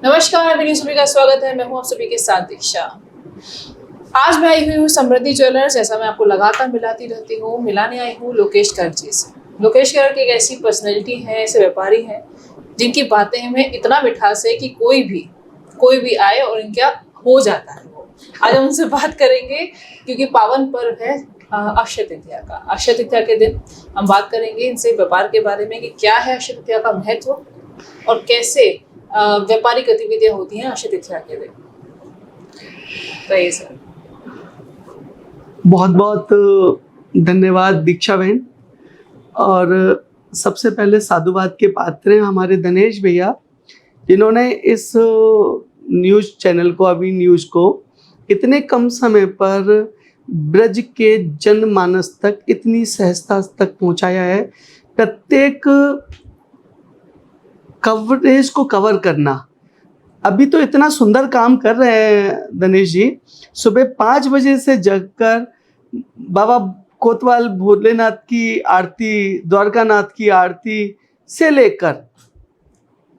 नमस्कार, मेरी सभी का स्वागत है। मैं हूं आप सभी के साथ दीक्षा। आज मैं आई हुई हूँ समृद्धि ज्वेलर्स। जैसा मैं आपको लगातार मिलाती रहती हूँ, मिलाने आई हूँ लोकेश गर्ग जी से। लोकेश गर्ग एक ऐसी पर्सनैलिटी है, ऐसे व्यापारी हैं जिनकी बातें में इतना मिठास है कि कोई भी आए और इनका हो जाता है। आज हम उनसे बात करेंगे क्योंकि पावन पर्व है अक्षय तृतीया का। अक्षय तृतीया के दिन हम बात करेंगे इनसे व्यापार के बारे में कि क्या है अक्षय तृतीया का महत्व और कैसे व्यापारिक गतिविधियां होती हैं अक्षय तृतीया के दिन। तो ये सर, बहुत बहुत धन्यवाद दीक्षा बहन। और सबसे पहले साधुवाद के पात्र हैं हमारे दिनेश भैया, जिन्होंने इस न्यूज़ चैनल को, अभी न्यूज़ को इतने कम समय पर ब्रज के जनमानस तक इतनी सहजता तक पहुंचाया है। प्रत्येक कवरेज को कवर करना, अभी तो इतना सुंदर काम कर रहे हैं दिनेश जी। सुबह 5 बजे से जगकर बाबा कोतवाल भोलेनाथ की आरती, द्वारकानाथ की आरती से लेकर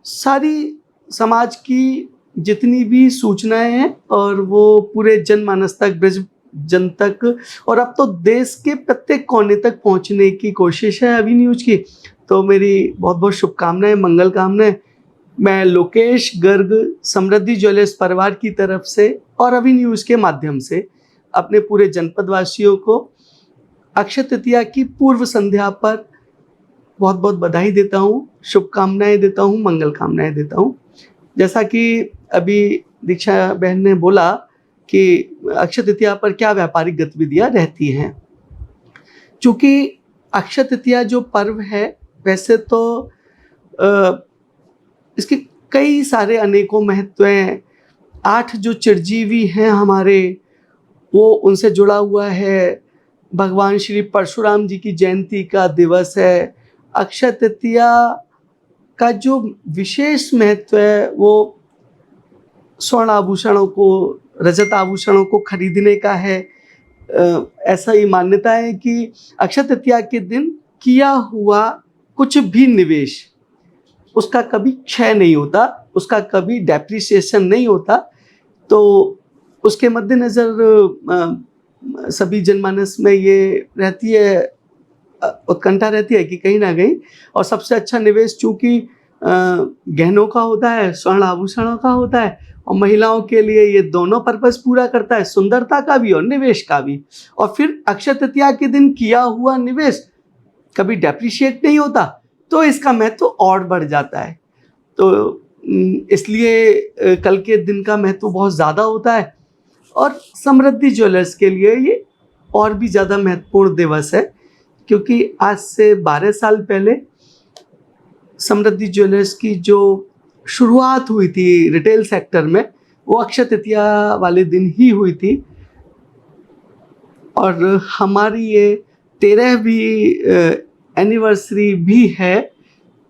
सारी समाज की जितनी भी सूचनाएं हैं और वो पूरे जनमानस तक, ब्रज जन तक, और अब तो देश के प्रत्येक कोने तक पहुंचने की कोशिश है अभी न्यूज़ की। तो मेरी बहुत बहुत शुभकामनाएं, मंगल कामनाएं। मैं लोकेश गर्ग समृद्धि ज्वेलर्स परिवार की तरफ से और अभी न्यूज़ के माध्यम से अपने पूरे जनपद वासियों को अक्षय तृतीया की पूर्व संध्या पर बहुत बहुत बधाई देता हूँ, शुभकामनाएं देता हूँ, मंगल कामनाएं देता हूँ। जैसा कि अभी दीक्षा बहन ने बोला कि अक्षय तृतीया पर क्या व्यापारिक गतिविधियाँ रहती हैं। चूँकि अक्षय तृतीया जो पर्व है, वैसे तो इसके कई सारे अनेकों महत्व हैं। 8 जो चिरजीवी हैं हमारे, वो उनसे जुड़ा हुआ है। भगवान श्री परशुराम जी की जयंती का दिवस है। अक्षय तृतीया का जो विशेष महत्व है वो स्वर्ण आभूषणों को, रजत आभूषणों को खरीदने का है। ऐसा ही मान्यता है कि अक्षय तृतीया के दिन किया हुआ कुछ भी निवेश, उसका कभी क्षय नहीं होता, उसका कभी डेप्रिसिएशन नहीं होता। तो उसके मद्देनज़र सभी जनमानस में ये रहती है, उत्कंठा रहती है कि कहीं ना कहीं, और सबसे अच्छा निवेश चूँकि गहनों का होता है, स्वर्ण आभूषणों का होता है, और महिलाओं के लिए ये दोनों पर्पस पूरा करता है, सुंदरता का भी और निवेश का भी। और फिर अक्षय तृतीया के दिन किया हुआ निवेश कभी डेप्रिशिएट नहीं होता, तो इसका महत्व और बढ़ जाता है। तो इसलिए कल के दिन का महत्व बहुत ज़्यादा होता है, और समृद्धि ज्वेलर्स के लिए ये और भी ज़्यादा महत्वपूर्ण दिवस है, क्योंकि आज से 12 साल पहले समृद्धि ज्वेलर्स की जो शुरुआत हुई थी रिटेल सेक्टर में, वो अक्षय तृतीया वाले दिन ही हुई थी। और हमारी ये 13वीं एनिवर्सरी भी है।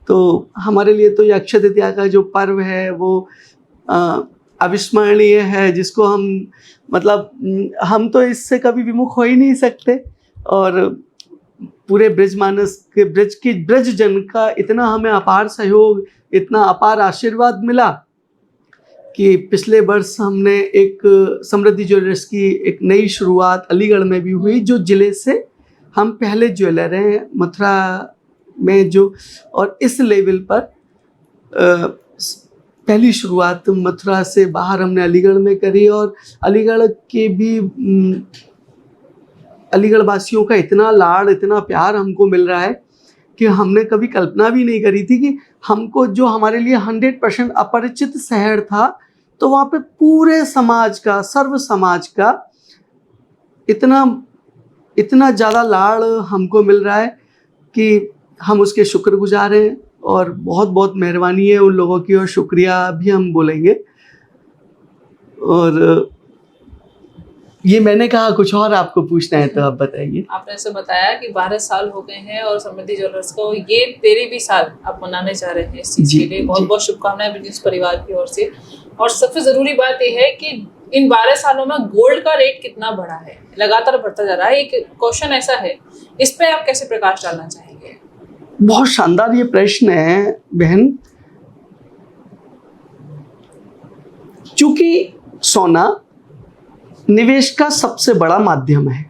तो हमारे लिए तो ये अक्षय तृतीया का जो पर्व है वो अविस्मरणीय है, जिसको हम तो इससे कभी विमुख हो ही नहीं सकते। और पूरे ब्रजमानस के ब्रज जन का इतना हमें अपार सहयोग, इतना अपार आशीर्वाद मिला कि पिछले वर्ष हमने एक समृद्धि ज्वेलर्स की एक नई शुरुआत अलीगढ़ में भी हुई, जो ज़िले से हम पहले ज्वेलर हैं मथुरा में जो, और इस लेवल पर पहली शुरुआत मथुरा से बाहर हमने अलीगढ़ में करी। और अलीगढ़ के भी अलीगढ़ वासियों का इतना लाड़, इतना प्यार हमको मिल रहा है कि हमने कभी कल्पना भी नहीं करी थी कि हमको, जो हमारे लिए 100% अपरिचित शहर था, तो वहाँ पे पूरे समाज का, सर्व समाज का इतना ज़्यादा लाड़ हमको मिल रहा है कि हम उसके शुक्रगुजार हैं। और बहुत बहुत मेहरबानी है उन लोगों की, और शुक्रिया भी हम बोलेंगे। और ये मैंने कहा, कुछ और आपको पूछना है तो आप बताइए। आपने ऐसे बताया कि 12 साल हो गए हैं और समृद्धि ज्वेलर्स को ये 13वीं साल आप मनाने जा रहे हैं। इस चीज़ के लिए बहुत बहुत शुभकामनाएं बिजनेस परिवार की ओर से। और सबसे ज़रूरी बात यह है कि इन 12 सालों में गोल्ड का रेट कितना बढ़ा है, लगातार बढ़ता जा रहा है। एक क्वेश्चन ऐसा है, इस पे आप कैसे प्रकाश डालना चाहेंगे? बहुत शानदार ये प्रश्न है बहन। चूंकि सोना निवेश का सबसे बड़ा माध्यम है।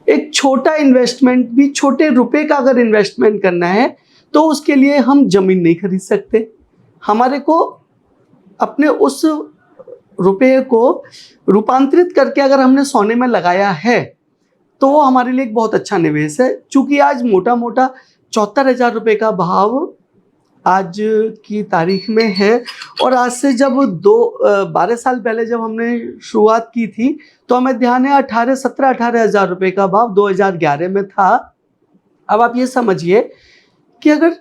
एक छोटा इन्वेस्टमेंट भी, छोटे रुपए का अगर इन्वेस्टमेंट करना है तो उसके लिए हम जमीन नहीं खरीद सकते। हमारे को अपने उस रुपए को रूपांतरित करके अगर हमने सोने में लगाया है तो वो हमारे लिए एक बहुत अच्छा निवेश है। चूंकि आज मोटा मोटा 74,000 रुपये का भाव आज की तारीख में है, और आज से जब 12 साल पहले जब हमने शुरुआत की थी तो हमें ध्यान है 18,000 रुपये का भाव 2011 में था। अब आप ये समझिए कि अगर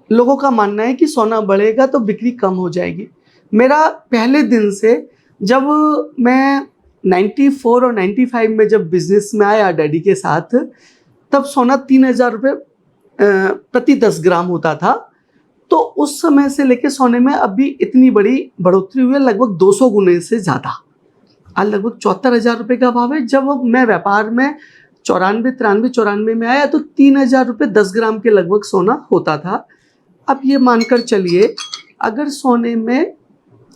लोगों का मानना है कि सोना बढ़ेगा तो बिक्री कम हो जाएगी। मेरा पहले दिन से, जब मैं 94 और 95 में जब बिजनेस में आया डैडी के साथ, तब सोना 3,000 रुपये प्रति 10 ग्राम होता था। तो उस समय से लेके सोने में अभी इतनी बड़ी बढ़ोतरी हुई है, लगभग 200 गुने से ज़्यादा। आज लगभग 74,000 रुपये का भाव है। जब मैं व्यापार में 94 में आया तो 3,000 रुपये 10 ग्राम के लगभग सोना होता था। अब ये मानकर चलिए, अगर सोने में,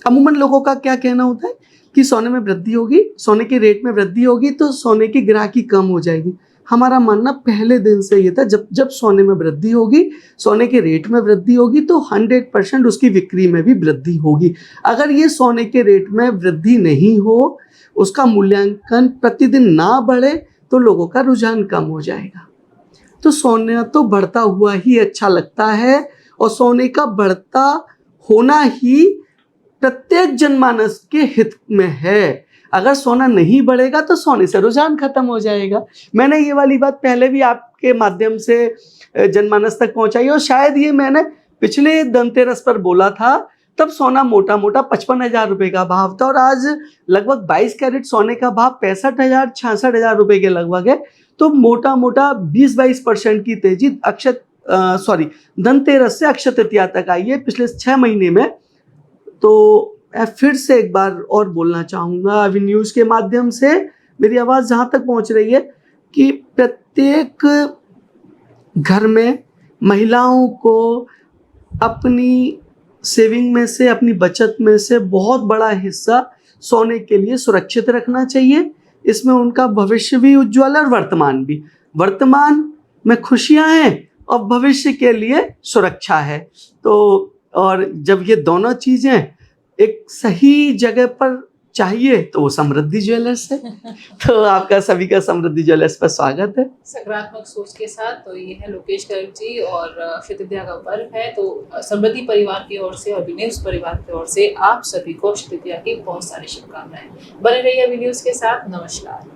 अमूमन लोगों का क्या कहना होता है कि सोने में वृद्धि होगी, सोने के रेट में वृद्धि होगी तो सोने की ग्राहकी कम हो जाएगी। हमारा मानना पहले दिन से ये था, जब सोने में वृद्धि होगी, सोने के रेट में वृद्धि होगी तो 100% उसकी बिक्री में भी वृद्धि होगी। अगर ये सोने के रेट में वृद्धि नहीं हो, उसका मूल्यांकन प्रतिदिन ना बढ़े तो लोगों का रुझान कम हो जाएगा। तो सोना तो बढ़ता हुआ ही अच्छा लगता है, और सोने का बढ़ता होना ही प्रत्येक जनमानस के हित में है। अगर सोना नहीं बढ़ेगा तो सोने से रुझान खत्म हो जाएगा। मैंने ये वाली बात पहले भी आपके माध्यम से जनमानस तक पहुंचाई, और शायद ये मैंने पिछले धनतेरस पर बोला था। तब सोना मोटा मोटा 55,000 रुपये का भाव था, और आज लगभग 22 कैरेट सोने का भाव 65,000-66,000 रुपये के लगभग है। तो मोटा मोटा 20-22% की तेजी धनतेरस से अक्षय तृतीया तक आई है पिछले 6 महीने में। तो मैं फिर से एक बार और बोलना चाहूँगा अभी न्यूज़ के माध्यम से, मेरी आवाज़ जहाँ तक पहुँच रही है, कि प्रत्येक घर में महिलाओं को अपनी सेविंग में से, अपनी बचत में से बहुत बड़ा हिस्सा सोने के लिए सुरक्षित रखना चाहिए। इसमें उनका भविष्य भी उज्ज्वल है और वर्तमान भी। वर्तमान में खुशियाँ हैं और भविष्य के लिए सुरक्षा है। तो और जब ये दोनों चीज़ें एक सही जगह पर चाहिए तो वो समृद्धि ज्वेलर्स है। तो आपका सभी का समृद्धि ज्वेलर्स पर स्वागत है। सकारात्मक सोच के साथ। तो ये है लोकेश गर्ग जी, और अक्षय तृतीया का पर्व है, तो समृद्धि परिवार की ओर से और अभी न्यूज़ परिवार की ओर से आप सभी को अक्षय तृतीया की बहुत सारी शुभकामनाएं। बने रहिए अभी न्यूज़ के साथ। नमस्कार।